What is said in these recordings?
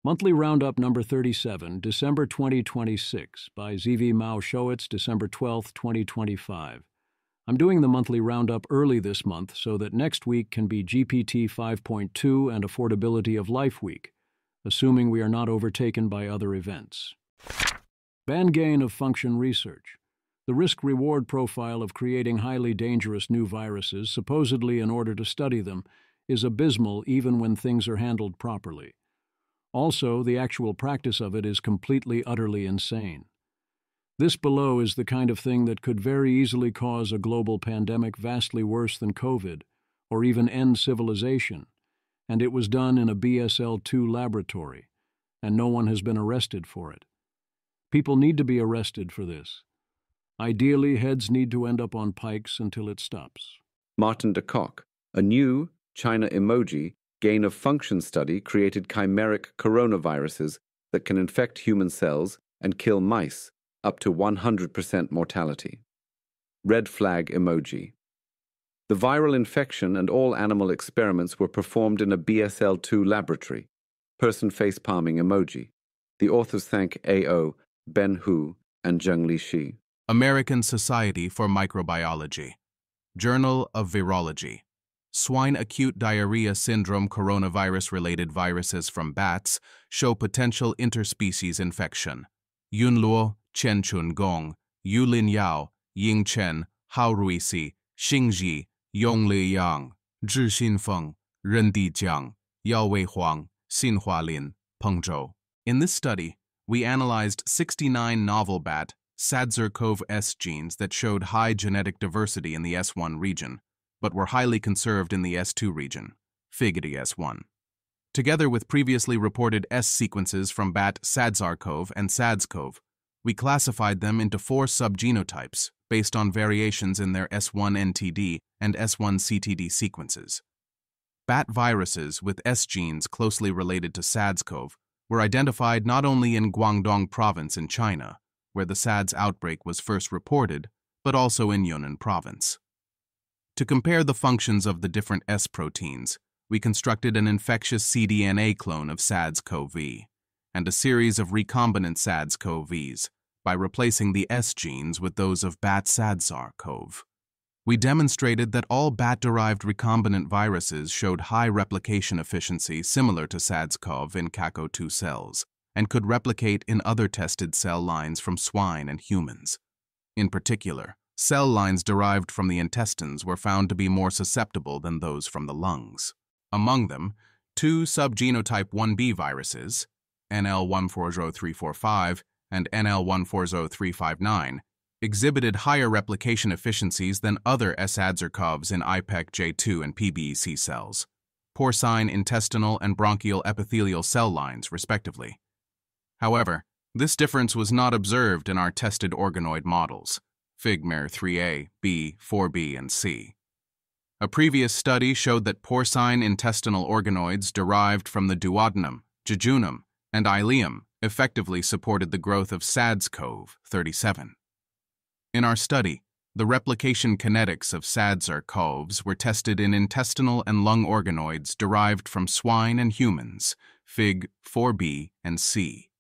Monthly Roundup number 37, December 2026, by ZV Mao Showitz, December 12, 2025. I'm doing the monthly Roundup early this month so that next week can be GPT 5.2 and Affordability of Life Week, assuming we are not overtaken by other events. Ban gain of function research. The risk-reward profile of creating highly dangerous new viruses, supposedly in order to study them, is abysmal even when things are handled properly. Also, the actual practice of it is completely, utterly insane. This below is the kind of thing that could very easily cause a global pandemic vastly worse than COVID, or even end civilization, and it was done in a BSL-2 laboratory, and no one has been arrested for it. People need to be arrested for this. Ideally, heads need to end up on pikes until it stops. Martin de Kock, a new China emoji gain-of-function study created chimeric coronaviruses that can infect human cells and kill mice, up to 100% mortality. Red flag emoji. The viral infection and all animal experiments were performed in a BSL-2 laboratory. Person face palming emoji. The authors thank A.O., Ben Hu, and Zheng Li Shi. American Society for Microbiology. Journal of Virology. Swine acute diarrhea syndrome coronavirus-related viruses from bats show potential interspecies infection. Yunluo, Chenchun Gong, Yulin Yao, Ying Chen, Hao Ruisi, Xingji, Yongli Yang, Zhixin Feng, Rendi Jiang, Yaowei Huang, Xinhua Lin, Peng Zhou. In this study, we analyzed 69 novel bat SARS-CoV-S genes that showed high genetic diversity in the S1 region, but were highly conserved in the S2 region, Figure S1. Together with previously reported S sequences from bat SARS-CoV and SADS-CoV, we classified them into 4 subgenotypes based on variations in their S1 NTD and S1 CTD sequences. Bat viruses with S genes closely related to SADS-CoV were identified not only in Guangdong province in China, where the SADS outbreak was first reported, but also in Yunnan province. To compare the functions of the different S proteins, we constructed an infectious cDNA clone of SADS-CoV and a series of recombinant SADS-CoVs by replacing the S genes with those of bat SADS-CoV. We demonstrated that all bat-derived recombinant viruses showed high replication efficiency similar to SADS-CoV in CACO2 cells, and could replicate in other tested cell lines from swine and humans. In particular, cell lines derived from the intestines were found to be more susceptible than those from the lungs. Among them, 2 subgenotype 1b viruses, NL140345 and NL140359, exhibited higher replication efficiencies than other SADS-CoVs in IPEC-J2 and PBEC cells, porcine intestinal and bronchial epithelial cell lines, respectively. However, this difference was not observed in our tested organoid models, FIGMER 3A, B, 4B, and C. A previous study showed that porcine intestinal organoids derived from the duodenum, jejunum, and ileum effectively supported the growth of SADS-CoV-37. In our study, the replication kinetics of SADS-CoVs were tested in intestinal and lung organoids derived from swine and humans, Fig 4B and C.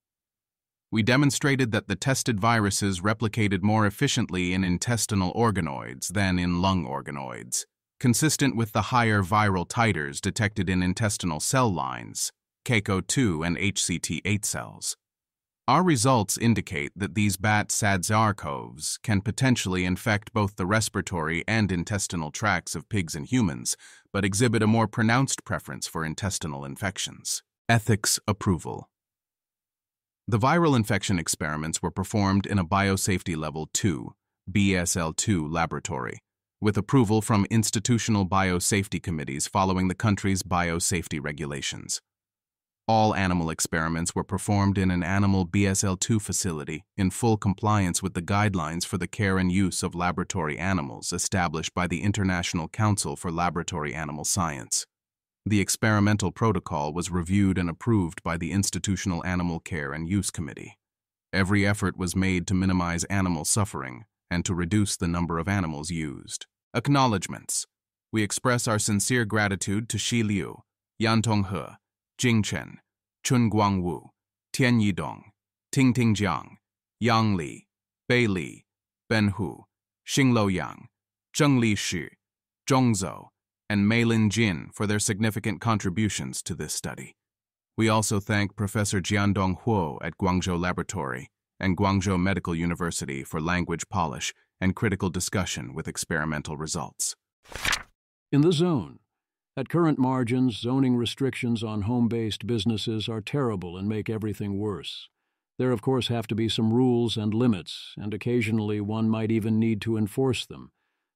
We demonstrated that the tested viruses replicated more efficiently in intestinal organoids than in lung organoids, consistent with the higher viral titers detected in intestinal cell lines, CACO2 and HCT8 cells. Our results indicate that these bat SADS-CoVs can potentially infect both the respiratory and intestinal tracts of pigs and humans, but exhibit a more pronounced preference for intestinal infections. Ethics approval. The viral infection experiments were performed in a Biosafety Level 2, BSL-2 laboratory, with approval from institutional biosafety committees following the country's biosafety regulations. All animal experiments were performed in an animal BSL-2 facility in full compliance with the guidelines for the care and use of laboratory animals established by the International Council for Laboratory Animal Science. The experimental protocol was reviewed and approved by the Institutional Animal Care and Use Committee. Every effort was made to minimize animal suffering and to reduce the number of animals used. Acknowledgements. We express our sincere gratitude to Xi Liu, Yan Tonghe, Jing Chen, Chun Guangwu, Tian Yidong, Ting Jiang, Yang Li, Bei Li, Ben Hu, Xinglo Yang, Zheng Li Shi, Zhong Zhou, and Meilin Jin for their significant contributions to this study. We also thank Professor Jiandong Huo at Guangzhou Laboratory and Guangzhou Medical University for language polish and critical discussion with experimental results. In the zone. At current margins, zoning restrictions on home-based businesses are terrible and make everything worse. There, of course, have to be some rules and limits, and occasionally one might even need to enforce them.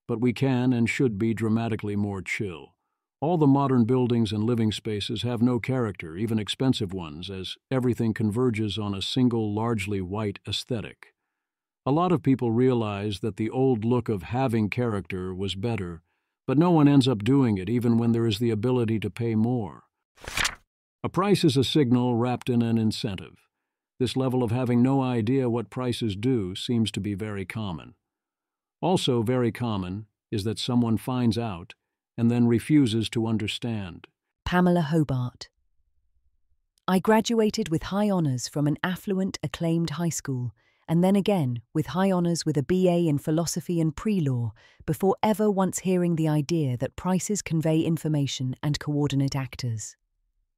But we can and should be dramatically more chill. All the modern buildings and living spaces have no character, even expensive ones, as everything converges on a single, largely white aesthetic. A lot of people realize that the old look of having character was better, but no one ends up doing it even when there is the ability to pay more. A price is a signal wrapped in an incentive. This level of having no idea what prices do seems to be very common. Also very common is that someone finds out and then refuses to understand. Pamela Hobart. I graduated with high honours from an affluent, acclaimed high school, and then again with high honours with a BA in philosophy and pre-law, before ever once hearing the idea that prices convey information and coordinate actors.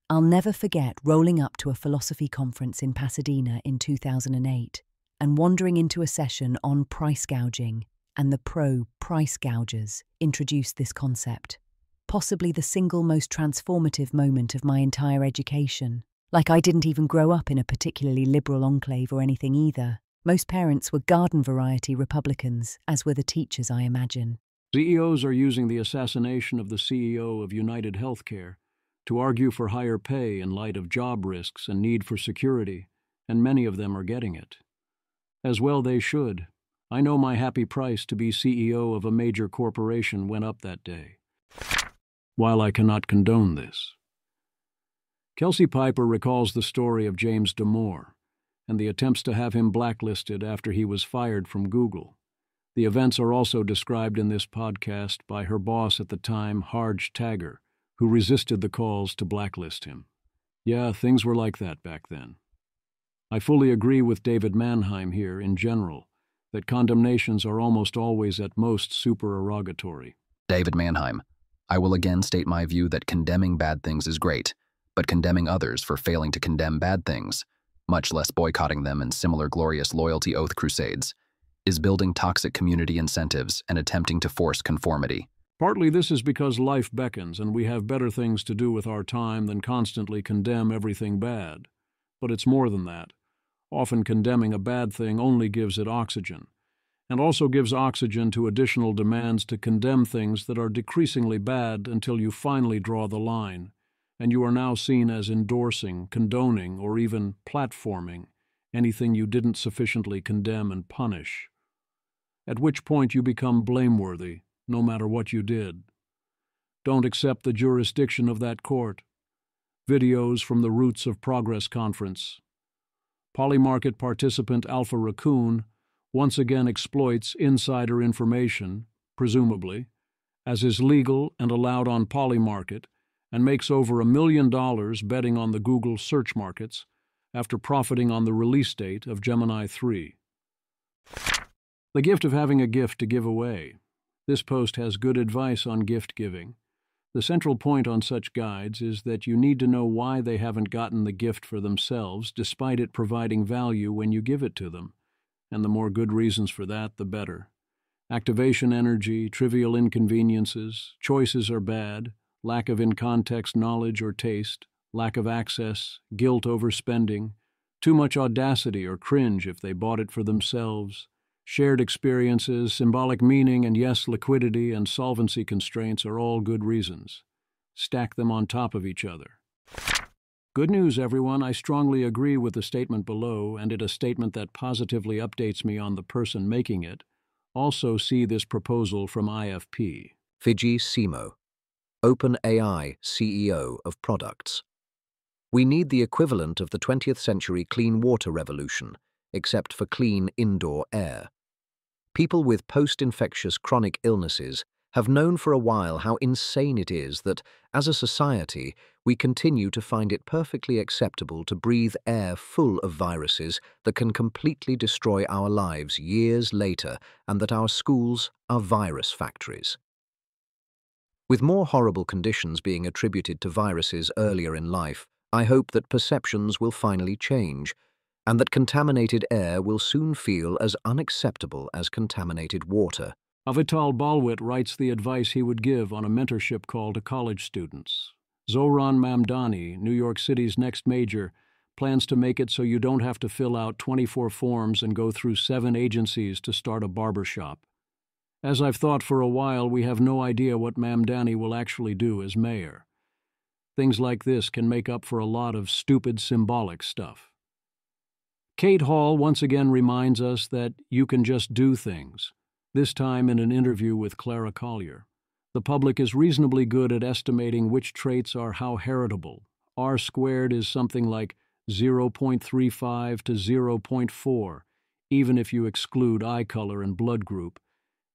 I'll never forget rolling up to a philosophy conference in Pasadena in 2008 and wandering into a session on price gouging, and the pro-price gougers introduced this concept. Possibly the single most transformative moment of my entire education. Like I didn't even grow up in a particularly liberal enclave or anything either. Most parents were garden variety Republicans, as were the teachers, I imagine. CEOs are using the assassination of the CEO of United Healthcare to argue for higher pay in light of job risks and need for security, and many of them are getting it. As well they should. I know my happy price to be CEO of a major corporation went up that day. While I cannot condone this. Kelsey Piper recalls the story of James Damore and the attempts to have him blacklisted after he was fired from Google. The events are also described in this podcast by her boss at the time, Harj Tagger, who resisted the calls to blacklist him. Yeah, things were like that back then. I fully agree with David Mannheim here in general, that condemnations are almost always at most supererogatory. David Mannheim. I will again state my view that condemning bad things is great, but condemning others for failing to condemn bad things, much less boycotting them in similar glorious loyalty oath crusades, is building toxic community incentives and attempting to force conformity. Partly this is because life beckons and we have better things to do with our time than constantly condemn everything bad. But it's more than that. Often condemning a bad thing only gives it oxygen, and also gives oxygen to additional demands to condemn things that are decreasingly bad until you finally draw the line, and you are now seen as endorsing, condoning, or even platforming anything you didn't sufficiently condemn and punish. At which point you become blameworthy, no matter what you did. Don't accept the jurisdiction of that court. Videos from the Roots of Progress conference. Polymarket participant Alpha Raccoon once again exploits insider information, presumably, as is legal and allowed on Polymarket, and makes over $1 million betting on the Google search markets after profiting on the release date of Gemini 3. The gift of having a gift to give away. This post has good advice on gift giving. The central point on such guides is that you need to know why they haven't gotten the gift for themselves, despite it providing value when you give it to them. And the more good reasons for that, the better. Activation energy, trivial inconveniences, choices are bad, lack of in-context knowledge or taste, lack of access, guilt over spending, too much audacity or cringe if they bought it for themselves, shared experiences, symbolic meaning, and yes, liquidity and solvency constraints are all good reasons. Stack them on top of each other. Good news, everyone. I strongly agree with the statement below, and it a statement that positively updates me on the person making it. Also see this proposal from IFP. Fiji Simo, OpenAI CEO of Products. We need the equivalent of the 20th century clean water revolution, except for clean indoor air. People with post-infectious chronic illnesses have known for a while how insane it is that, as a society, we continue to find it perfectly acceptable to breathe air full of viruses that can completely destroy our lives years later, and that our schools are virus factories. With more horrible conditions being attributed to viruses earlier in life, I hope that perceptions will finally change, and that contaminated air will soon feel as unacceptable as contaminated water. Avital Balwit writes the advice he would give on a mentorship call to college students. Zohran Mamdani, New York City's next major, plans to make it so you don't have to fill out 24 forms and go through 7 agencies to start a barbershop. As I've thought for a while, we have no idea what Mamdani will actually do as mayor. Things like this can make up for a lot of stupid symbolic stuff. Kate Hall once again reminds us that you can just do things, this time in an interview with Clara Collier. The public is reasonably good at estimating which traits are how heritable. R squared is something like 0.35 to 0.4, even if you exclude eye color and blood group.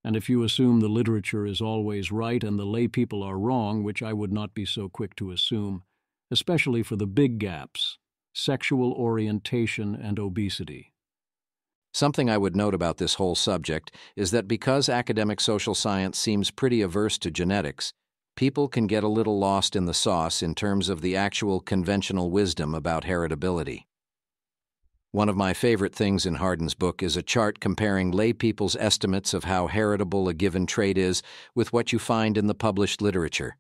And if you assume the literature is always right and the lay people are wrong, which I would not be so quick to assume, especially for the big gaps, sexual orientation and obesity. Something I would note about this whole subject is that because academic social science seems pretty averse to genetics, people can get a little lost in the sauce in terms of the actual conventional wisdom about heritability. One of my favorite things in Hardin's book is a chart comparing lay people's estimates of how heritable a given trait is with what you find in the published literature.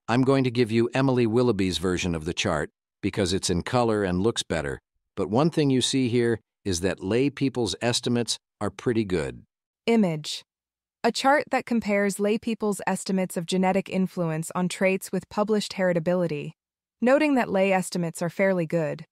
I'm going to give you Emily Willoughby's version of the chart because it's in color and looks better, but one thing you see here is that lay people's estimates are pretty good. Image. A chart that compares lay people's estimates of genetic influence on traits with published heritability, noting that lay estimates are fairly good.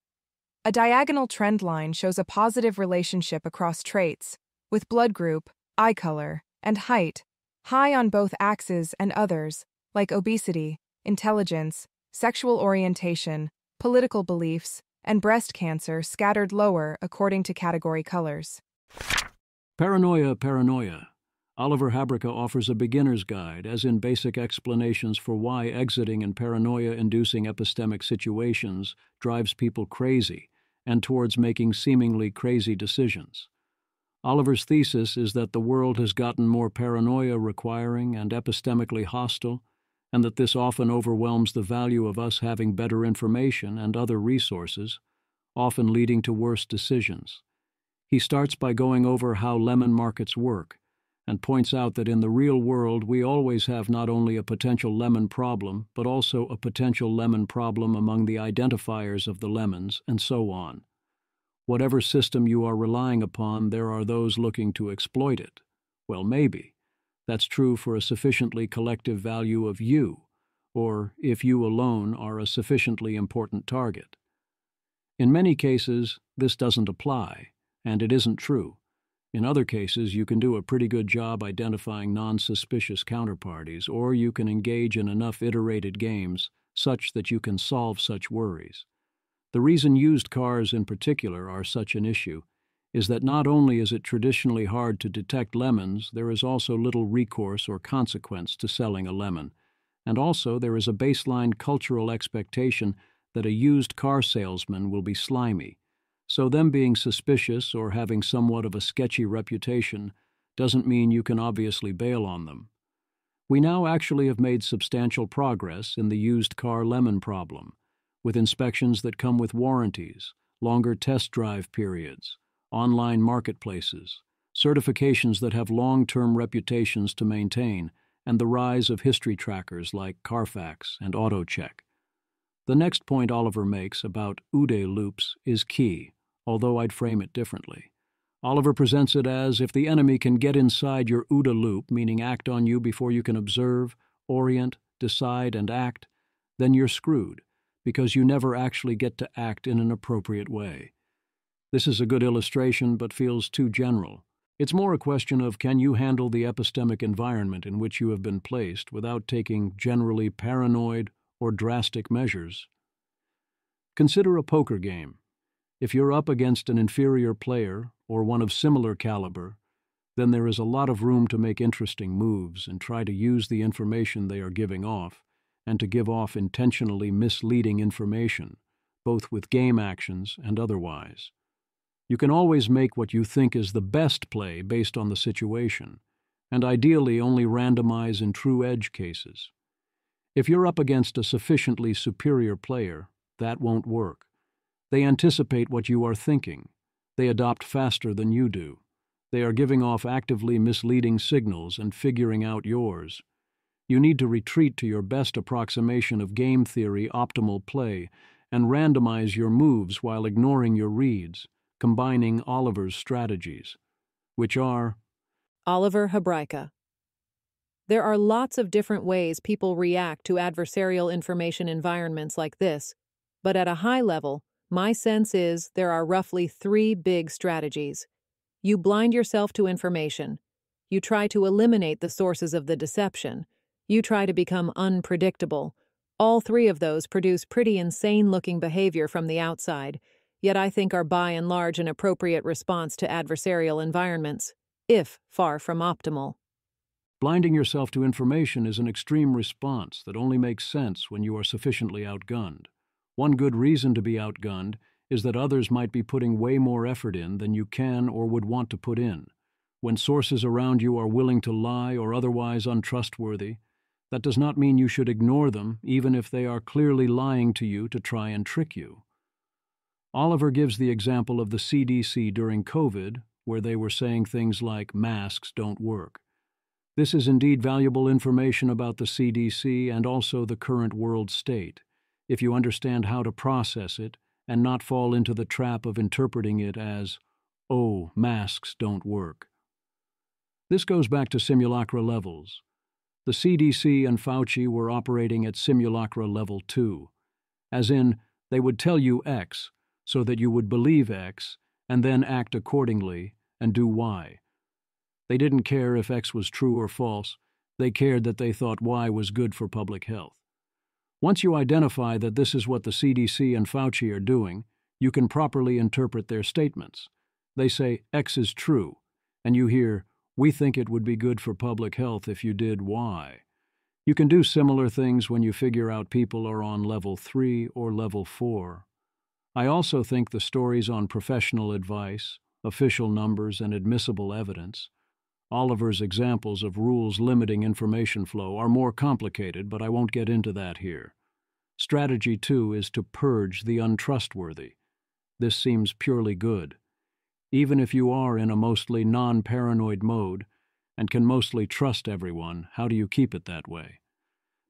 A diagonal trend line shows a positive relationship across traits, with blood group, eye color, and height high on both axes and others, like obesity, intelligence, sexual orientation, political beliefs, and breast cancer scattered lower according to category colors. Paranoia. Oliver Habrika offers a beginner's guide, as in basic explanations for why exiting in paranoia-inducing epistemic situations drives people crazy and towards making seemingly crazy decisions. Oliver's thesis is that the world has gotten more paranoia-requiring and epistemically hostile, and that this often overwhelms the value of us having better information and other resources, often leading to worse decisions. He starts by going over how lemon markets work, and points out that in the real world we always have not only a potential lemon problem, but also a potential lemon problem among the identifiers of the lemons, and so on. Whatever system you are relying upon, there are those looking to exploit it. Well, maybe. That's true for a sufficiently collective value of you, or if you alone are a sufficiently important target. In many cases, this doesn't apply, and it isn't true. In other cases, you can do a pretty good job identifying non-suspicious counterparties, or you can engage in enough iterated games such that you can solve such worries. The reason used cars in particular are such an issue is that not only is it traditionally hard to detect lemons, there is also little recourse or consequence to selling a lemon. And also there is a baseline cultural expectation that a used car salesman will be slimy. So them being suspicious or having somewhat of a sketchy reputation doesn't mean you can obviously bail on them. We now actually have made substantial progress in the used car lemon problem, with inspections that come with warranties, longer test drive periods, online marketplaces, certifications that have long-term reputations to maintain, and the rise of history trackers like Carfax and AutoCheck. The next point Oliver makes about OODA loops is key, although I'd frame it differently. Oliver presents it as if the enemy can get inside your OODA loop, meaning act on you before you can observe, orient, decide, and act, then you're screwed, because you never actually get to act in an appropriate way. This is a good illustration, but feels too general. It's more a question of can you handle the epistemic environment in which you have been placed without taking generally paranoid or drastic measures. Consider a poker game. If you're up against an inferior player or one of similar caliber, then there is a lot of room to make interesting moves and try to use the information they are giving off, and to give off intentionally misleading information, both with game actions and otherwise. You can always make what you think is the best play based on the situation, and ideally only randomize in true edge cases. If you're up against a sufficiently superior player, that won't work. They anticipate what you are thinking. They adopt faster than you do. They are giving off actively misleading signals and figuring out yours. You need to retreat to your best approximation of game theory optimal play and randomize your moves while ignoring your reads, combining Oliver's strategies, which are Oliver Hebraica. There are lots of different ways people react to adversarial information environments like this, but at a high level, my sense is there are roughly 3 big strategies. You blind yourself to information. You try to eliminate the sources of the deception. You try to become unpredictable. All 3 of those produce pretty insane-looking behavior from the outside, yet I think are by and large an appropriate response to adversarial environments, if far from optimal. blinding yourself to information is an extreme response that only makes sense when you are sufficiently outgunned. One good reason to be outgunned is that others might be putting way more effort in than you can or would want to put in. When sources around you are willing to lie or otherwise untrustworthy, that does not mean you should ignore them, even if they are clearly lying to you to try and trick you. Oliver gives the example of the CDC during COVID, where they were saying things like masks don't work. This is indeed valuable information about the CDC and also the current world state, if you understand how to process it and not fall into the trap of interpreting it as, oh, masks don't work. This goes back to simulacra levels. The CDC and Fauci were operating at simulacra level 2, as in, they would tell you X so that you would believe X and then act accordingly and do Y. They didn't care if X was true or false. They cared that they thought Y was good for public health. Once you identify that this is what the CDC and Fauci are doing, you can properly interpret their statements. They say X is true, and you hear, we think it would be good for public health if you did Y. You can do similar things when you figure out people are on level 3 or level 4. I also think the stories on professional advice, official numbers, and admissible evidence, Oliver's examples of rules limiting information flow, are more complicated, but I won't get into that here. Strategy 2 is to purge the untrustworthy. This seems purely good. Even if you are in a mostly non-paranoid mode and can mostly trust everyone, how do you keep it that way?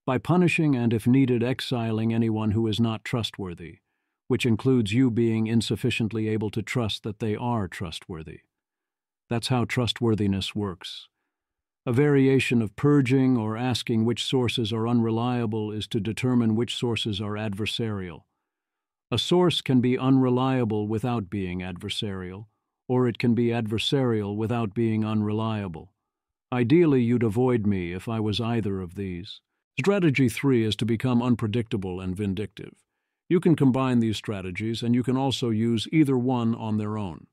By punishing and, if needed, exiling anyone who is not trustworthy, which includes you being insufficiently able to trust that they are trustworthy. That's how trustworthiness works. A variation of purging or asking which sources are unreliable is to determine which sources are adversarial. A source can be unreliable without being adversarial, or it can be adversarial without being unreliable. Ideally, you'd avoid me if I was either of these. Strategy 3 is to become unpredictable and vindictive. You can combine these strategies, and you can also use either one on their own.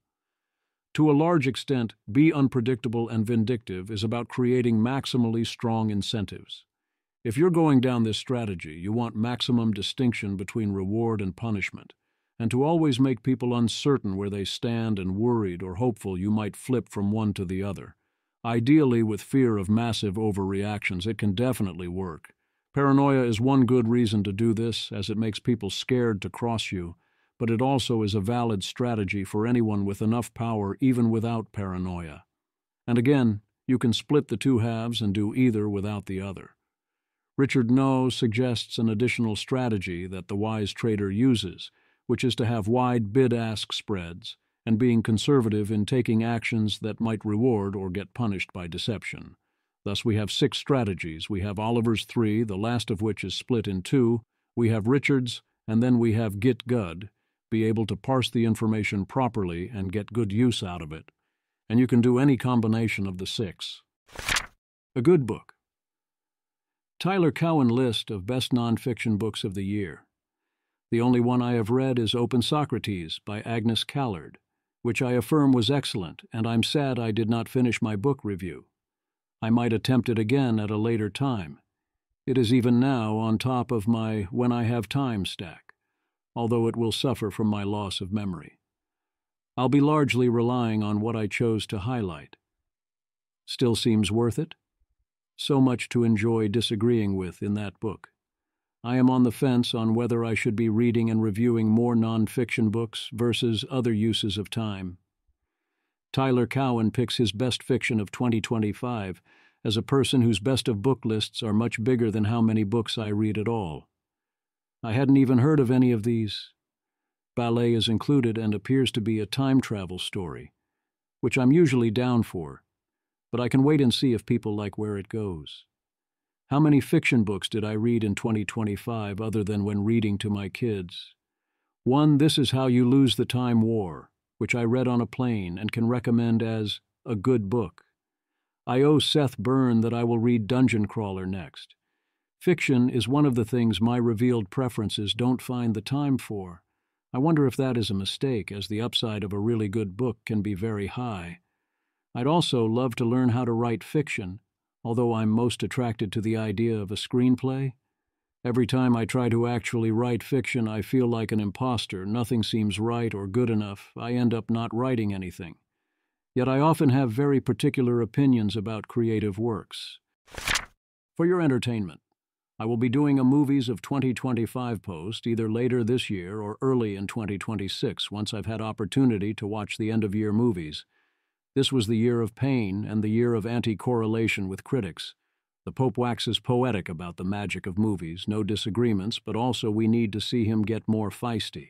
To a large extent, be unpredictable and vindictive is about creating maximally strong incentives. If you're going down this strategy, you want maximum distinction between reward and punishment, and to always make people uncertain where they stand and worried or hopeful you might flip from one to the other. Ideally, with fear of massive overreactions, it can definitely work. Paranoia is one good reason to do this, as it makes people scared to cross you, but it also is a valid strategy for anyone with enough power even without paranoia. And again, you can split the two halves and do either without the other. Richard No suggests an additional strategy that the wise trader uses, which is to have wide bid-ask spreads and being conservative in taking actions that might reward or get punished by deception. Thus we have 6 strategies. We have Oliver's 3, the last of which is split in 2. We have Richard's, and then we have Get Good, be able to parse the information properly and get good use out of it. And you can do any combination of the 6. A good book. Tyler Cowen list of best nonfiction books of the year. The only one I have read is Open Socrates by Agnes Callard, which I affirm was excellent, and I'm sad I did not finish my book review. I might attempt it again at a later time. It is even now on top of my when I have time stack, although it will suffer from my loss of memory. I'll be largely relying on what I chose to highlight. Still seems worth it? So much to enjoy disagreeing with in that book. I am on the fence on whether I should be reading and reviewing more non-fiction books versus other uses of time. Tyler Cowen picks his best fiction of 2025 as a person whose best of book lists are much bigger than how many books I read at all. I hadn't even heard of any of these. Ballet is included and appears to be a time travel story, which I'm usually down for, but I can wait and see if people like where it goes. How many fiction books did I read in 2025 other than when reading to my kids? One, This Is How You Lose the Time War, which I read on a plane and can recommend as a good book. I owe Seth Byrne that I will read Dungeon Crawler next. Fiction is one of the things my revealed preferences don't find the time for. I wonder if that is a mistake, as the upside of a really good book can be very high. I'd also love to learn how to write fiction, although I'm most attracted to the idea of a screenplay. Every time I try to actually write fiction, I feel like an imposter. Nothing seems right or good enough. I end up not writing anything. Yet I often have very particular opinions about creative works. For your entertainment, I will be doing a Movies of 2025 post either later this year or early in 2026 once I've had opportunity to watch the end-of-year movies. This was the year of pain and the year of anti-correlation with critics. The Pope waxes poetic about the magic of movies, no disagreements, but also we need to see him get more feisty.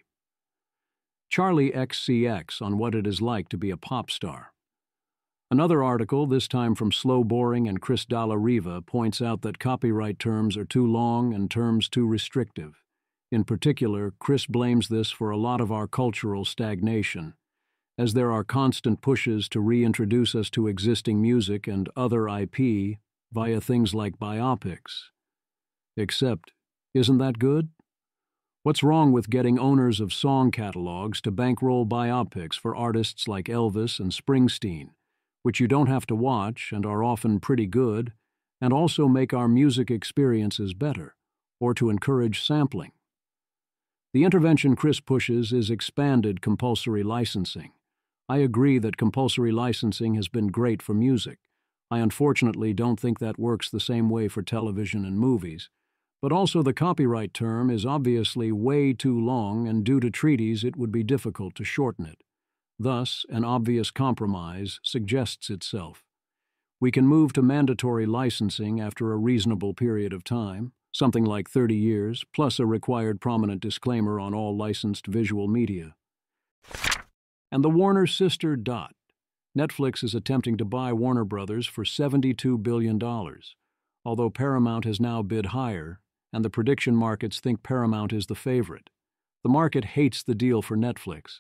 Charlie XCX on what it is like to be a pop star. Another article, this time from Slow Boring and Chris Dalla Riva, points out that copyright terms are too long and terms too restrictive. In particular, Chris blames this for a lot of our cultural stagnation, as there are constant pushes to reintroduce us to existing music and other IP via things like biopics. Except, isn't that good? What's wrong with getting owners of song catalogs to bankroll biopics for artists like Elvis and Springsteen, which you don't have to watch and are often pretty good, and also make our music experiences better, or to encourage sampling? The intervention Chris pushes is expanded compulsory licensing. I agree that compulsory licensing has been great for music. I unfortunately don't think that works the same way for television and movies. But also the copyright term is obviously way too long, and due to treaties it would be difficult to shorten it. Thus, an obvious compromise suggests itself. We can move to mandatory licensing after a reasonable period of time, something like 30 years, plus a required prominent disclaimer on all licensed visual media. And the Warner sister Dot. Netflix is attempting to buy Warner Brothers for $72 billion, although Paramount has now bid higher, and the prediction markets think Paramount is the favorite. The market hates the deal for Netflix.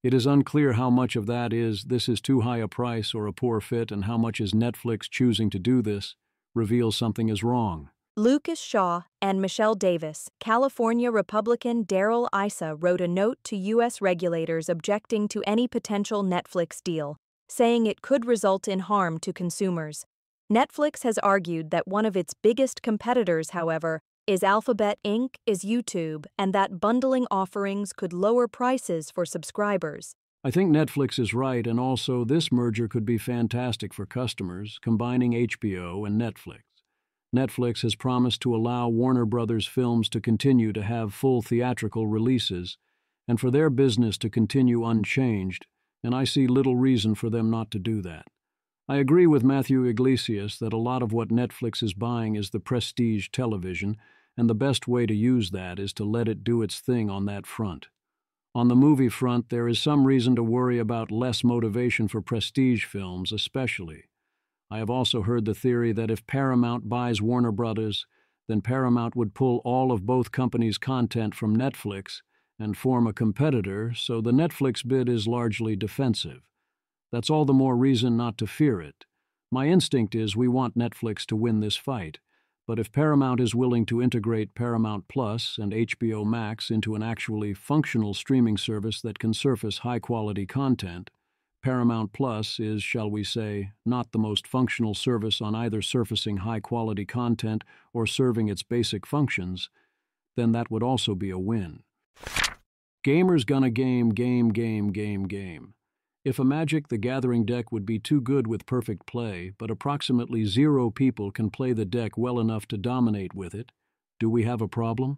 It is unclear how much of that is this is too high a price or a poor fit, and how much is Netflix choosing to do this reveals something is wrong. Lucas Shaw and Michelle Davis, California Republican Darrell Issa wrote a note to U.S. regulators objecting to any potential Netflix deal, saying it could result in harm to consumers. Netflix has argued that one of its biggest competitors, however, is Alphabet Inc., is YouTube, and that bundling offerings could lower prices for subscribers. I think Netflix is right, and also this merger could be fantastic for customers, combining HBO and Netflix. Netflix has promised to allow Warner Brothers films to continue to have full theatrical releases, and for their business to continue unchanged, and I see little reason for them not to do that. I agree with Matthew Iglesias that a lot of what Netflix is buying is the prestige television, and the best way to use that is to let it do its thing on that front. On the movie front, there is some reason to worry about less motivation for prestige films, especially. I have also heard the theory that if Paramount buys Warner Brothers, then Paramount would pull all of both companies' content from Netflix and form a competitor, so the Netflix bid is largely defensive. That's all the more reason not to fear it. My instinct is we want Netflix to win this fight, but if Paramount is willing to integrate Paramount Plus and HBO Max into an actually functional streaming service that can surface high-quality content, Paramount Plus is, shall we say, not the most functional service on either surfacing high-quality content or serving its basic functions, then that would also be a win. Gamers gonna game. If a Magic the Gathering deck would be too good with perfect play, but approximately 0 people can play the deck well enough to dominate with it, do we have a problem?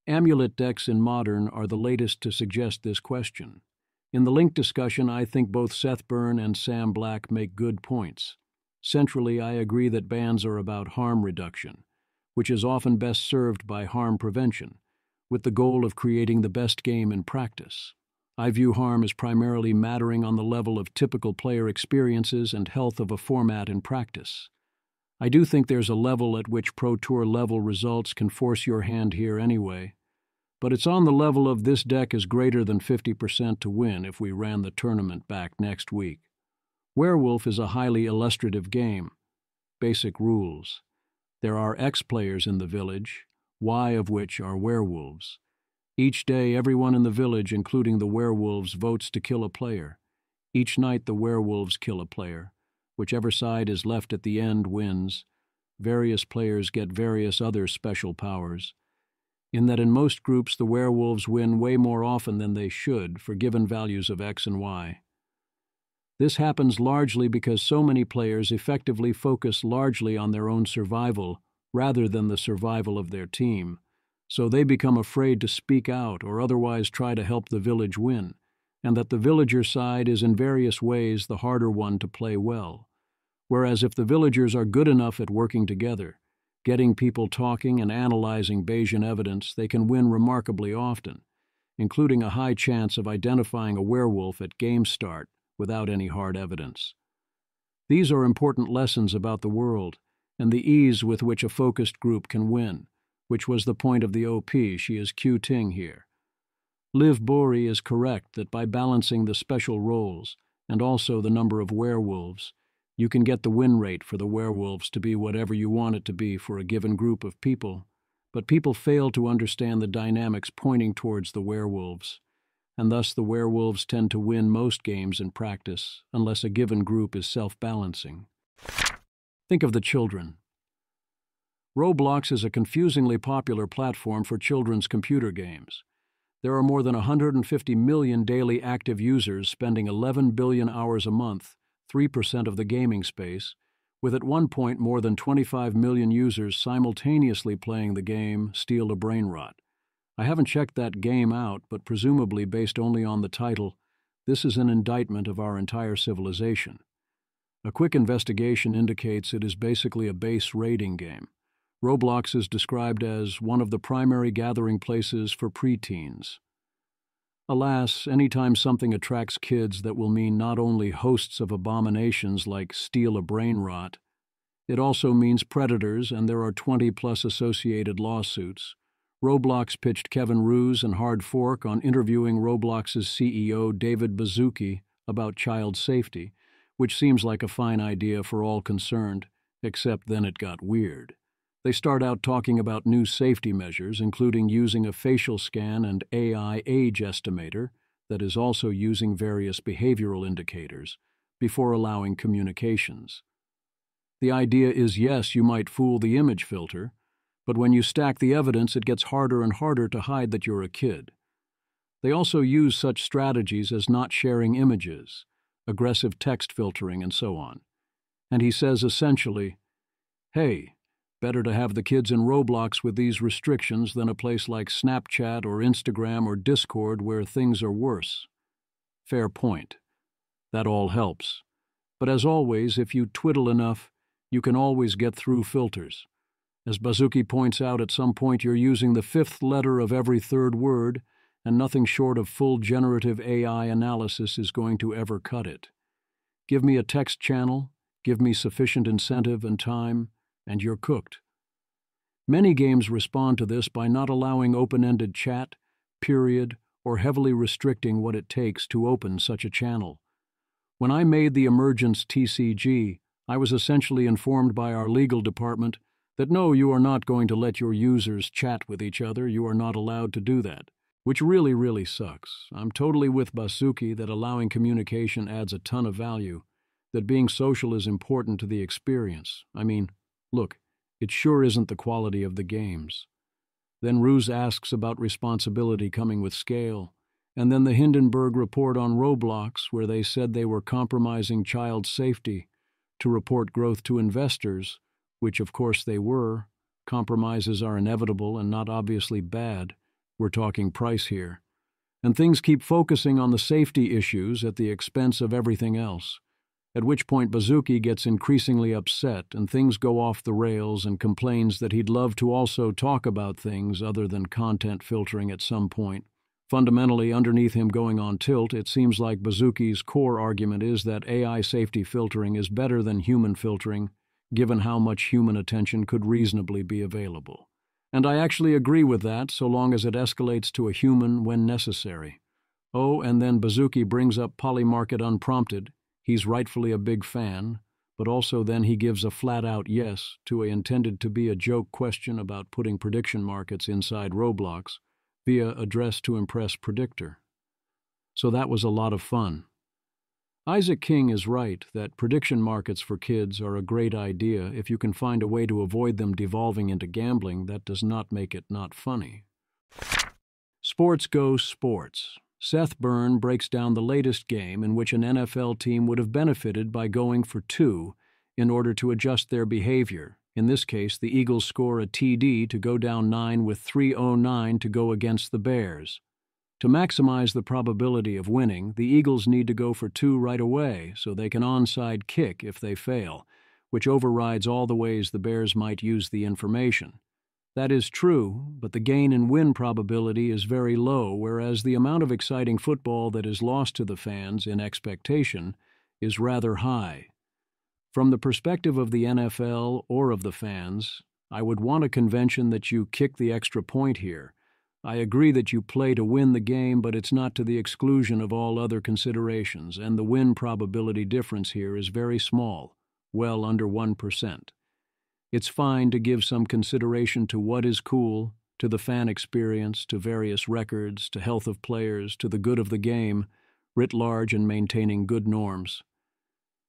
Amulet decks in Modern are the latest to suggest this question. In the link discussion, I think both Seth Byrne and Sam Black make good points. Centrally, I agree that bans are about harm reduction, which is often best served by harm prevention, with the goal of creating the best game in practice. I view harm as primarily mattering on the level of typical player experiences and health of a format in practice. I do think there's a level at which Pro Tour level results can force your hand here anyway, but it's on the level of this deck is greater than 50% to win if we ran the tournament back next week. Werewolf is a highly illustrative game. Basic rules. There are X players in the village, Y of which are werewolves. Each day, everyone in the village, including the werewolves, votes to kill a player. Each night, the werewolves kill a player. Whichever side is left at the end wins. Various players get various other special powers. In that in most groups, the werewolves win way more often than they should for given values of X and Y. This happens largely because so many players effectively focus largely on their own survival rather than the survival of their team. So they become afraid to speak out or otherwise try to help the village win, and that the villager side is in various ways the harder one to play well. Whereas if the villagers are good enough at working together, getting people talking and analyzing Bayesian evidence, they can win remarkably often, including a high chance of identifying a werewolf at game start without any hard evidence. These are important lessons about the world and the ease with which a focused group can win, which was the point of the OP she is QTing here. Liv Bori is correct that by balancing the special roles and also the number of werewolves, you can get the win rate for the werewolves to be whatever you want it to be for a given group of people, but people fail to understand the dynamics pointing towards the werewolves, and thus the werewolves tend to win most games in practice unless a given group is self-balancing. Think of the children. Roblox is a confusingly popular platform for children's computer games. There are more than 150 million daily active users spending 11 billion hours a month, 3% of the gaming space, with at one point more than 25 million users simultaneously playing the game Steal a Brain Rot. I haven't checked that game out, but presumably based only on the title, this is an indictment of our entire civilization. A quick investigation indicates it is basically a base raiding game. Roblox is described as one of the primary gathering places for preteens. Alas, anytime something attracts kids, that will mean not only hosts of abominations like Steal a Brain Rot, it also means predators, and there are 20-plus associated lawsuits. Roblox pitched Kevin Roos and Hard Fork on interviewing Roblox's CEO David Baszucki about child safety, which seems like a fine idea for all concerned, except then it got weird. They start out talking about new safety measures, including using a facial scan and AI age estimator that is also using various behavioral indicators, before allowing communications. The idea is, yes, you might fool the image filter, but when you stack the evidence, it gets harder and harder to hide that you're a kid. They also use such strategies as not sharing images, aggressive text filtering, and so on. And he says essentially, hey, better to have the kids in Roblox with these restrictions than a place like Snapchat or Instagram or Discord where things are worse. Fair point. That all helps. But as always, if you twiddle enough, you can always get through filters. As Baszucki points out, at some point you're using the 5th letter of every 3rd word, and nothing short of full generative AI analysis is going to ever cut it. Give me a text channel, give me sufficient incentive and time, and you're cooked. Many games respond to this by not allowing open-ended chat, period, or heavily restricting what it takes to open such a channel. When I made the Emergence TCG, I was essentially informed by our legal department that no, you are not going to let your users chat with each other, you are not allowed to do that. which really sucks. I'm totally with Basuki that allowing communication adds a ton of value, that being social is important to the experience. I mean, look, it sure isn't the quality of the games. Then Ruse asks about responsibility coming with scale, and then the Hindenburg report on Roblox, where they said they were compromising child safety to report growth to investors, which of course they were. Compromises are inevitable and not obviously bad. We're talking price here. And things keep focusing on the safety issues at the expense of everything else, at which point Bazuki gets increasingly upset and things go off the rails and complains that he'd love to also talk about things other than content filtering at some point. Fundamentally, underneath him going on tilt, it seems like Bazuki's core argument is that AI safety filtering is better than human filtering, given how much human attention could reasonably be available. And I actually agree with that, so long as it escalates to a human when necessary. Oh, and then Bazuki brings up Polymarket unprompted. He's rightfully a big fan, but also then he gives a flat-out yes to a intended to be a joke question about putting prediction markets inside Roblox via address to impress predictor. So that was a lot of fun. Isaac King is right that prediction markets for kids are a great idea if you can find a way to avoid them devolving into gambling that does not make it not funny. Sports go sports. Seth Byrne breaks down the latest game in which an NFL team would have benefited by going for two in order to adjust their behavior. In this case, the Eagles score a TD to go down 9 with 3:09 to go against the Bears. To maximize the probability of winning, the Eagles need to go for two right away so they can onside kick if they fail, which overrides all the ways the Bears might use the information. That is true, but the gain in win probability is very low, whereas the amount of exciting football that is lost to the fans in expectation is rather high. From the perspective of the NFL or of the fans, I would want a convention that you kick the extra point here. I agree that you play to win the game, but it's not to the exclusion of all other considerations, and the win probability difference here is very small, well under 1%. It's fine to give some consideration to what is cool, to the fan experience, to various records, to health of players, to the good of the game, writ large and maintaining good norms.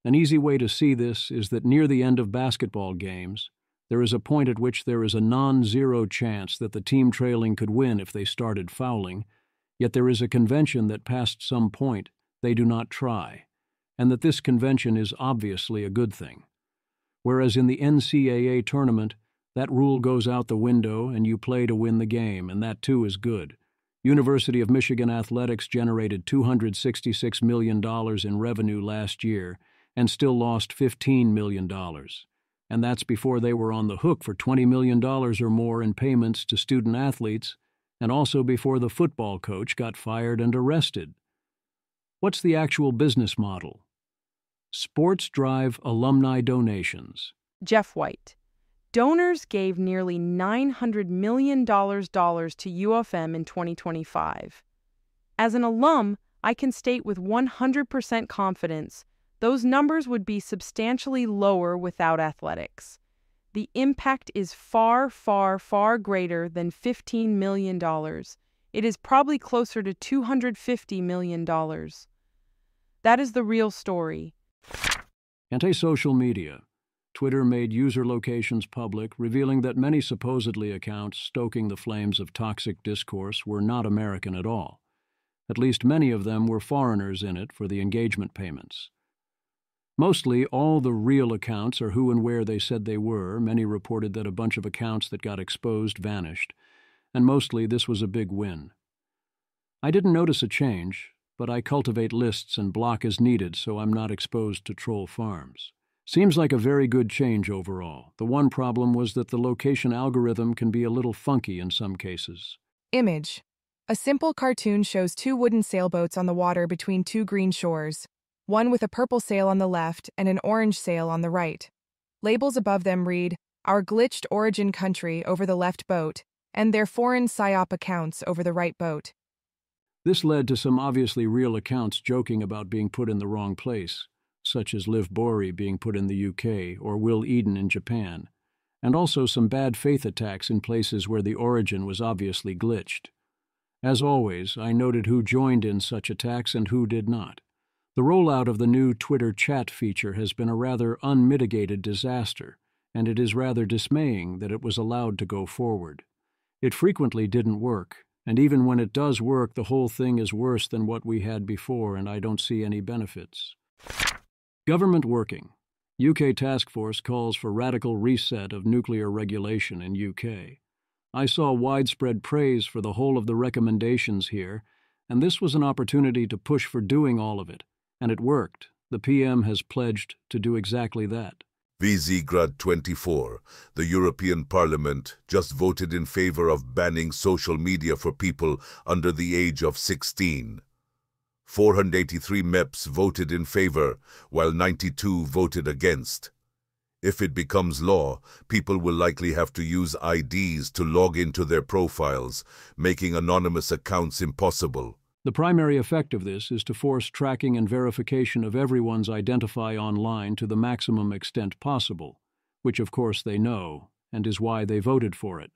An easy way to see this is that near the end of basketball games, there is a point at which there is a non-zero chance that the team trailing could win if they started fouling, yet there is a convention that past some point they do not try, and that this convention is obviously a good thing. Whereas in the NCAA tournament, that rule goes out the window and you play to win the game, and that too is good. University of Michigan Athletics generated $266 million in revenue last year and still lost $15 million. And that's before they were on the hook for $20 million or more in payments to student athletes, and also before the football coach got fired and arrested. What's the actual business model? Sports drive alumni donations. Jeff White. Donors gave nearly $900 million to U of M in 2025. As an alum, I can state with 100% confidence those numbers would be substantially lower without athletics. The impact is far greater than $15 million. It is probably closer to $250 million. That is the real story. Antisocial media. Twitter made user locations public, revealing that many supposedly accounts stoking the flames of toxic discourse were not American at all. At least many of them were foreigners in it for the engagement payments. Mostly, all the real accounts are who and where they said they were. Many reported that a bunch of accounts that got exposed vanished, and mostly this was a big win. I didn't notice a change, but I cultivate lists and block as needed so I'm not exposed to troll farms. Seems like a very good change overall. The one problem was that the location algorithm can be a little funky in some cases. Image. A simple cartoon shows two wooden sailboats on the water between two green shores, one with a purple sail on the left and an orange sail on the right. Labels above them read, "Our glitched origin country" over the left boat, and their foreign PSYOP accounts over the right boat. This led to some obviously real accounts joking about being put in the wrong place, such as Liv Bory being put in the UK or Will Eden in Japan, and also some bad faith attacks in places where the origin was obviously glitched. As always, I noted who joined in such attacks and who did not. The rollout of the new Twitter chat feature has been a rather unmitigated disaster, and it is rather dismaying that it was allowed to go forward. It frequently didn't work, and even when it does work, the whole thing is worse than what we had before, and I don't see any benefits. Government working. UK task force calls for radical reset of nuclear regulation in UK. I saw widespread praise for the whole of the recommendations here, and this was an opportunity to push for doing all of it, and it worked. The PM has pledged to do exactly that. Visegrad 24, the European Parliament just voted in favor of banning social media for people under the age of 16. 483 MEPs voted in favor, while 92 voted against. If it becomes law, people will likely have to use IDs to log into their profiles, making anonymous accounts impossible. The primary effect of this is to force tracking and verification of everyone's identity online to the maximum extent possible, which of course they know, and is why they voted for it.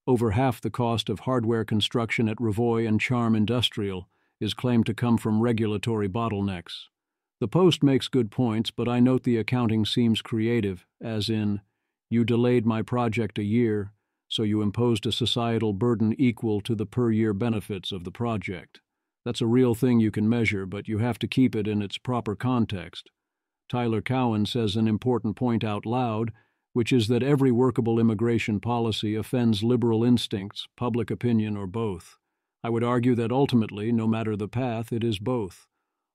Over half the cost of hardware construction at Revoy and Charm Industrial is claimed to come from regulatory bottlenecks. The Post makes good points, but I note the accounting seems creative, as in, you delayed my project a year, so you imposed a societal burden equal to the per-year benefits of the project. That's a real thing you can measure, but you have to keep it in its proper context. Tyler Cowen says an important point out loud, which is that every workable immigration policy offends liberal instincts, public opinion, or both. I would argue that ultimately, no matter the path, it is both.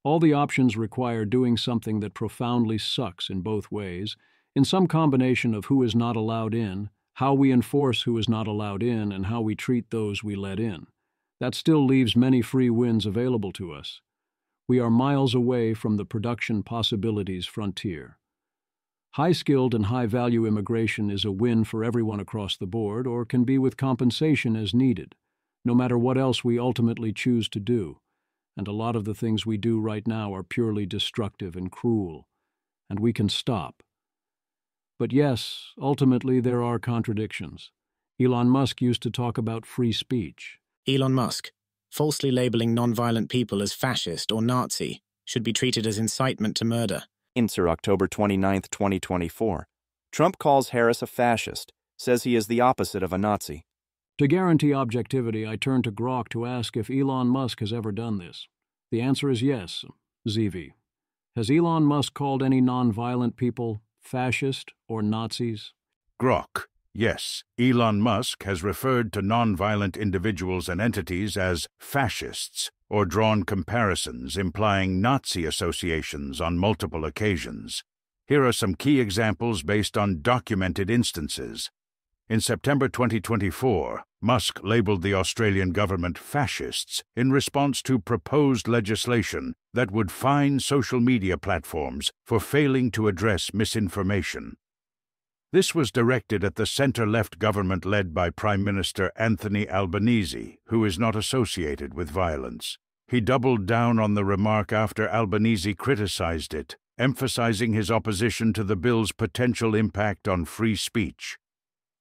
All the options require doing something that profoundly sucks in both ways, in some combination of who is not allowed in, how we enforce who is not allowed in, and how we treat those we let in. That still leaves many free wins available to us. We are miles away from the production possibilities frontier. High-skilled and high-value immigration is a win for everyone across the board, or can be with compensation as needed, no matter what else we ultimately choose to do. And a lot of the things we do right now are purely destructive and cruel, and we can stop. But yes, ultimately there are contradictions. Elon Musk used to talk about free speech. Elon Musk, falsely labeling non-violent people as fascist or Nazi, should be treated as incitement to murder. Insert October 29, 2024. Trump calls Harris a fascist, says he is the opposite of a Nazi. To guarantee objectivity, I turn to Grok to ask if Elon Musk has ever done this. The answer is yes, ZV. Has Elon Musk called any non-violent people fascist or Nazis? Grok. Yes, Elon Musk has referred to non-violent individuals and entities as fascists, or drawn comparisons implying Nazi associations on multiple occasions. Here are some key examples based on documented instances. In September 2024, Musk labeled the Australian government fascists in response to proposed legislation that would fine social media platforms for failing to address misinformation. This was directed at the centre-left government led by Prime Minister Anthony Albanese, who is not associated with violence. He doubled down on the remark after Albanese criticised it, emphasising his opposition to the bill's potential impact on free speech.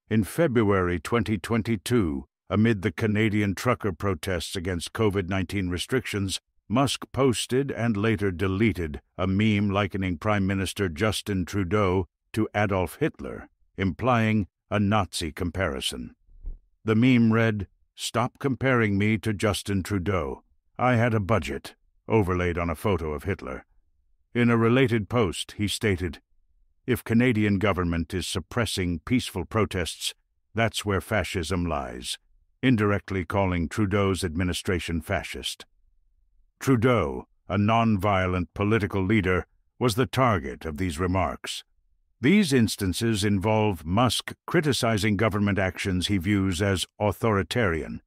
In February 2022, amid the Canadian trucker protests against COVID-19 restrictions, Musk posted and later deleted a meme likening Prime Minister Justin Trudeau to Adolf Hitler, implying a Nazi comparison. The meme read, "Stop comparing me to Justin Trudeau. I had a budget," overlaid on a photo of Hitler. In a related post, he stated, "If Canadian government is suppressing peaceful protests, that's where fascism lies," indirectly calling Trudeau's administration fascist. Trudeau, a non-violent political leader, was the target of these remarks. These instances involve Musk criticizing government actions he views as authoritarian,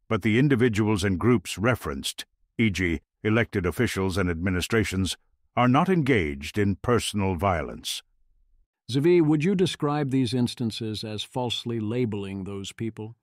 but the individuals and groups referenced, e.g., elected officials and administrations, are not engaged in personal violence. Zvi, would you describe these instances as falsely labeling those people?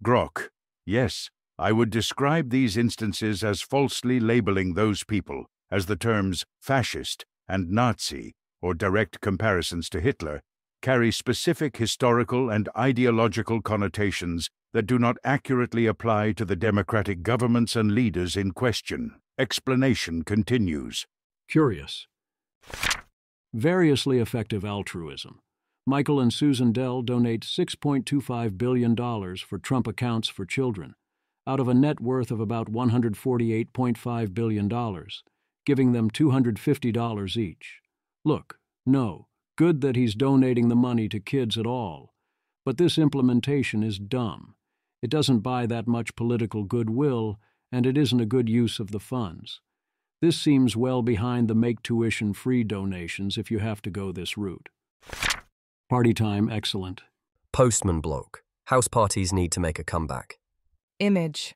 Grok. Yes, I would describe these instances as falsely labeling those people, as the terms fascist and Nazi, or direct comparisons to Hitler, carry specific historical and ideological connotations that do not accurately apply to the democratic governments and leaders in question. Explanation continues. Curious. Variously effective altruism. Michael and Susan Dell donate $6.25 billion for Trump accounts for children, out of a net worth of about $148.5 billion, giving them $250 each. Look, no, good that he's donating the money to kids at all. But this implementation is dumb. It doesn't buy that much political goodwill, and it isn't a good use of the funds. This seems well behind the make tuition free donations if you have to go this route. Party time, excellent. Postman bloke. House parties need to make a comeback. Image.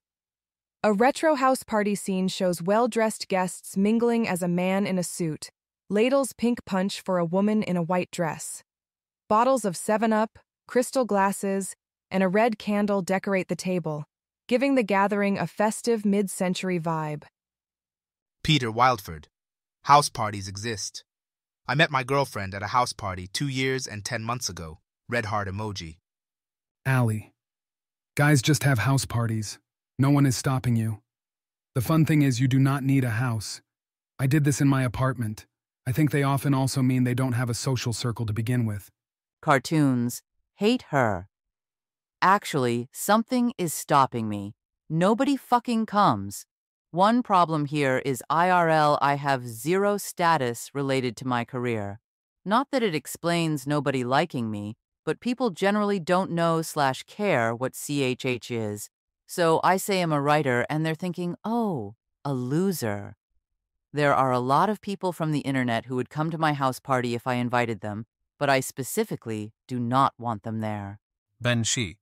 A retro house party scene shows well-dressed guests mingling as a man in a suit, ladles pink punch for a woman in a white dress. Bottles of 7-Up, crystal glasses, and a red candle decorate the table, giving the gathering a festive mid-century vibe. Peter Wildford. House parties exist. I met my girlfriend at a house party 2 years and 10 months ago. Red heart emoji. Allie. Guys just have house parties. No one is stopping you. The fun thing is you do not need a house. I did this in my apartment. I think they often also mean they don't have a social circle to begin with. Cartoons. Hate her. Actually, something is stopping me. Nobody fucking comes. One problem here is IRL I have zero status related to my career. Not that it explains nobody liking me, but people generally don't know/care what CHH is. So I say I'm a writer and they're thinking, oh, a loser. There are a lot of people from the internet who would come to my house party if I invited them, but I specifically do not want them there. Ben Shi.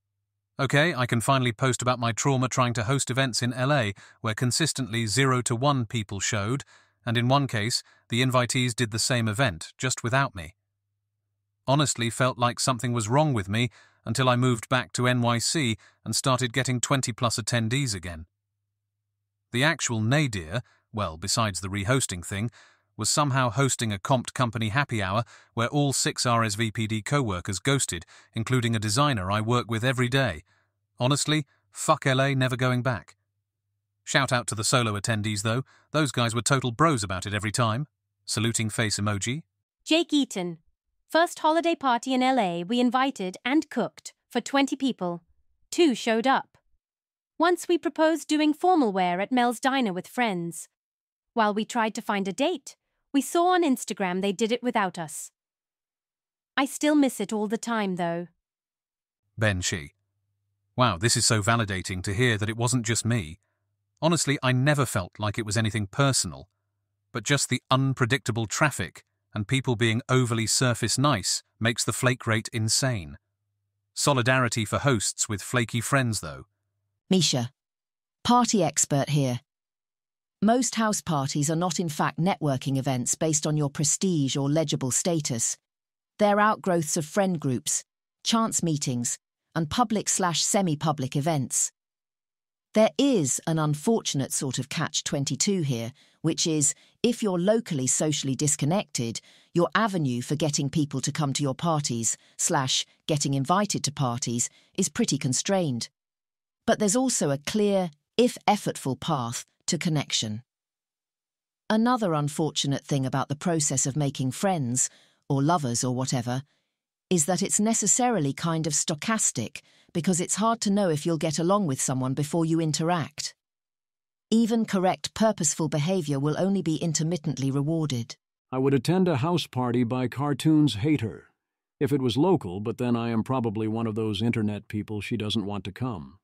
Okay, I can finally post about my trauma trying to host events in LA where consistently 0 to 1 people showed, and in one case, the invitees did the same event, just without me. Honestly felt like something was wrong with me until I moved back to NYC and started getting 20-plus attendees again. The actual nadir, well, besides the rehosting thing, was somehow hosting a comped company happy hour where all 6 RSVPD co-workers ghosted, including a designer I work with every day. Honestly, fuck LA, never going back. Shout out to the solo attendees, though. Those guys were total bros about it every time. Saluting face emoji. Jake Eaton. First holiday party in LA we invited and cooked for 20 people. 2 showed up. Once we proposed doing formal wear at Mel's Diner with friends. While we tried to find a date, we saw on Instagram they did it without us. I still miss it all the time, though. Ben Shi. Wow, this is so validating to hear that it wasn't just me. Honestly, I never felt like it was anything personal, but just the unpredictable traffic and people being overly surface nice makes the flake rate insane. Solidarity for hosts with flaky friends, though. Misha. Party expert here. Most house parties are not in fact networking events based on your prestige or legible status. They're outgrowths of friend groups, chance meetings, and public/semi-public events. There is an unfortunate sort of catch-22 here, which is, if you're locally socially disconnected, your avenue for getting people to come to your parties/getting invited to parties is pretty constrained. But there's also a clear, if effortful path to connection. Another unfortunate thing about the process of making friends, or lovers or whatever, is that it's necessarily kind of stochastic because it's hard to know if you'll get along with someone before you interact. Even correct, purposeful behavior will only be intermittently rewarded. I would attend a house party by Cartoons Hater. If it was local, but then I am probably one of those internet people she doesn't want to come.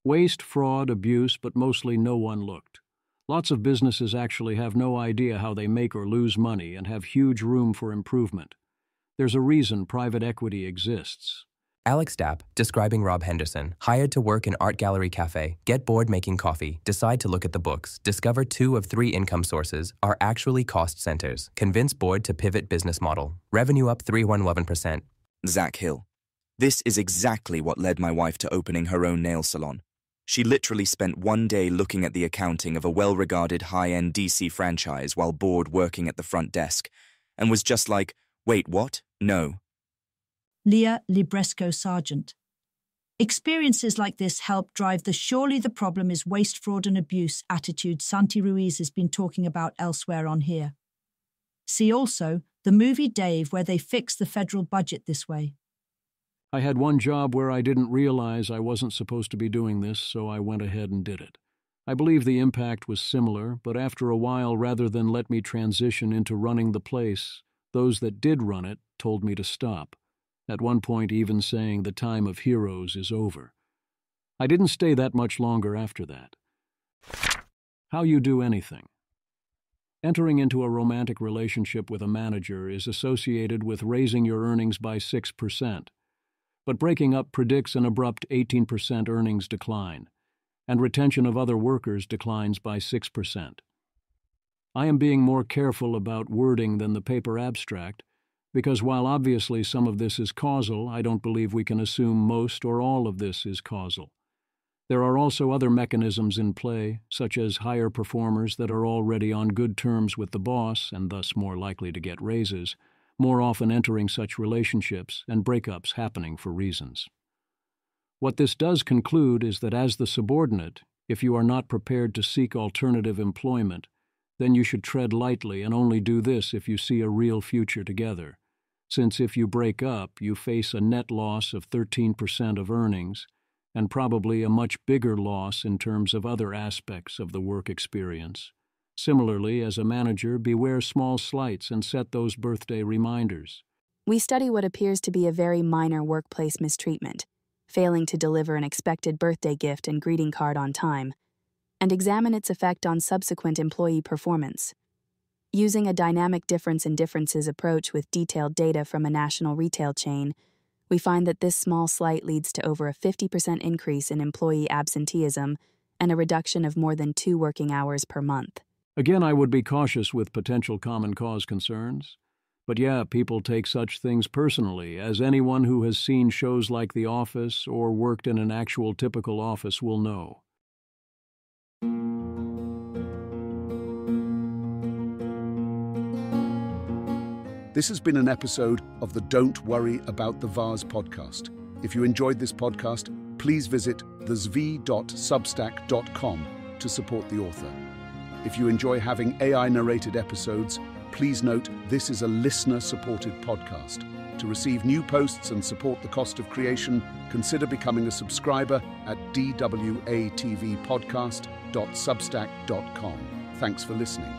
Waste, fraud, abuse, but mostly no one looked. Lots of businesses actually have no idea how they make or lose money and have huge room for improvement. There's a reason private equity exists. Alex Dapp, describing Rob Henderson, hired to work in Art Gallery Cafe, get bored making coffee, decide to look at the books, discover 2 of 3 income sources are actually cost centers, convince board to pivot business model, revenue up 311%. Zach Hill. This is exactly what led my wife to opening her own nail salon. She literally spent one day looking at the accounting of a well-regarded high-end DC franchise while bored working at the front desk, and was just like, wait, what? No. Leah Libresco Sargent. Experiences like this help drive the "surely the problem is waste, fraud and abuse" attitude Santi Ruiz has been talking about elsewhere on here. See also the movie Dave, where they fix the federal budget this way. I had one job where I didn't realize I wasn't supposed to be doing this, so I went ahead and did it. I believe the impact was similar, but after a while, rather than let me transition into running the place, those that did run it told me to stop, at one point even saying the time of heroes is over. I didn't stay that much longer after that. How you do anything. Entering into a romantic relationship with a manager is associated with raising your earnings by 6%, but breaking up predicts an abrupt 18% earnings decline, and retention of other workers declines by 6%. I am being more careful about wording than the paper abstract, because while obviously some of this is causal, I don't believe we can assume most or all of this is causal. There are also other mechanisms in play, such as higher performers that are already on good terms with the boss and thus more likely to get raises, more often entering such relationships and breakups happening for reasons. What this does conclude is that as the subordinate, if you are not prepared to seek alternative employment, then you should tread lightly and only do this if you see a real future together, since if you break up, you face a net loss of 13% of earnings, and probably a much bigger loss in terms of other aspects of the work experience. Similarly, as a manager, beware small slights and set those birthday reminders. We study what appears to be a very minor workplace mistreatment, failing to deliver an expected birthday gift and greeting card on time, and examine its effect on subsequent employee performance. Using a dynamic difference in differences approach with detailed data from a national retail chain, we find that this small slight leads to over a 50% increase in employee absenteeism and a reduction of more than 2 working hours per month. Again, I would be cautious with potential common cause concerns. But yeah, people take such things personally, as anyone who has seen shows like The Office or worked in an actual typical office will know. This has been an episode of the Don't Worry About the Vase podcast. If you enjoyed this podcast, please visit thezv.substack.com to support the author. If you enjoy having AI-narrated episodes, please note this is a listener-supported podcast. To receive new posts and support the cost of creation, consider becoming a subscriber at dwatvpodcast.substack.com. Thanks for listening.